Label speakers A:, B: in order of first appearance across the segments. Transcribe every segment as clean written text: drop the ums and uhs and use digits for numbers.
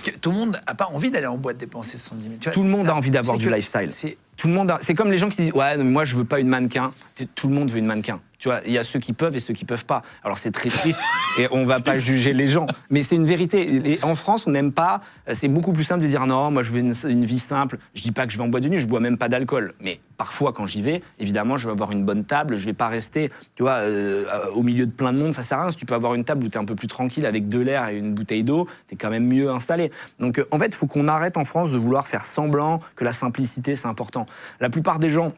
A: Parce que tout le monde n'a pas envie d'aller en boîte dépenser 70 000. Tu vois,
B: Tout le monde
A: ça,
B: a envie d'avoir du lifestyle. Tout le monde c'est comme les gens qui disent ouais, mais moi je veux pas une mannequin. Tout le monde veut une mannequin. Tu vois, il y a ceux qui peuvent et ceux qui peuvent pas. Alors c'est très triste et on va pas juger les gens, mais c'est une vérité. Et en France, on n'aime pas. C'est beaucoup plus simple de dire non, moi je veux une vie simple. Je dis pas que je vais en boîte de nuit, je bois même pas d'alcool. Mais parfois, quand j'y vais, évidemment, je vais avoir une bonne table. Je vais pas rester, tu vois, au milieu de plein de monde. Ça sert à rien. Si tu peux avoir une table où tu es un peu plus tranquille avec de l'air et une bouteille d'eau, tu es quand même mieux installé. Donc en fait, il faut qu'on arrête en France de vouloir faire semblant que la simplicité c'est important. La plupart des gens,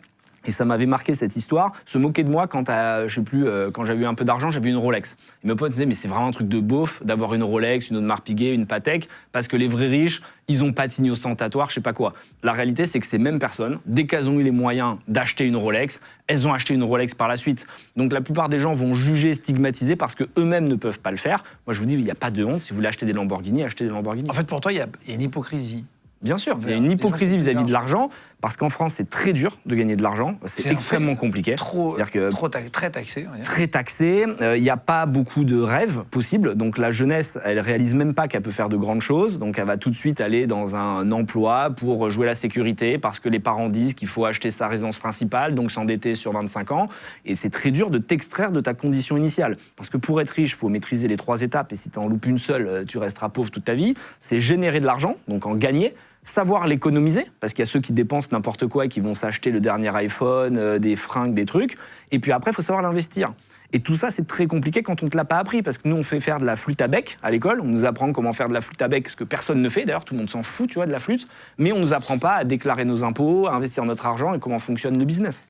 B: et ça m'avait marqué cette histoire, se moquaient de moi quand, je sais plus, quand j'avais eu un peu d'argent, j'avais une Rolex. Et mes potes me disaient, mais c'est vraiment un truc de beauf d'avoir une Rolex, une Audemars Piguet, une Patek, parce que les vrais riches, ils n'ont pas de signe ostentatoire, je sais pas quoi. La réalité, c'est que ces mêmes personnes, dès qu'elles ont eu les moyens d'acheter une Rolex, elles ont acheté une Rolex par la suite. Donc la plupart des gens vont juger, stigmatiser, parce qu'eux-mêmes ne peuvent pas le faire. Moi, je vous dis, il n'y a pas de honte. Si vous voulez acheter des Lamborghini, achetez des Lamborghini.
A: En fait, pour toi, il y a une hypocrisie.
B: Bien sûr, il y a une hypocrisie vis-à-vis de l'argent, parce qu'en France, c'est très dur de gagner de l'argent, c'est extrêmement compliqué.
A: Très taxé.
B: Très taxé, il n'y a pas beaucoup de rêves possibles, donc la jeunesse, elle réalise même pas qu'elle peut faire de grandes choses, donc elle va tout de suite aller dans un emploi pour jouer la sécurité, parce que les parents disent qu'il faut acheter sa résidence principale, donc s'endetter sur 25 ans, et c'est très dur de t'extraire de ta condition initiale, parce que pour être riche, il faut maîtriser les 3 étapes, et si tu en loupes une seule, tu resteras pauvre toute ta vie, c'est générer de l'argent, donc en gagner, savoir l'économiser, parce qu'il y a ceux qui dépensent n'importe quoi et qui vont s'acheter le dernier iPhone, des fringues, des trucs. Et puis après, il faut savoir l'investir. Et tout ça, c'est très compliqué quand on ne te l'a pas appris, parce que nous, on fait faire de la flûte à bec à l'école. On nous apprend comment faire de la flûte à bec, ce que personne ne fait. D'ailleurs, tout le monde s'en fout, tu vois, de la flûte. Mais on ne nous apprend pas à déclarer nos impôts, à investir notre argent et comment fonctionne le business.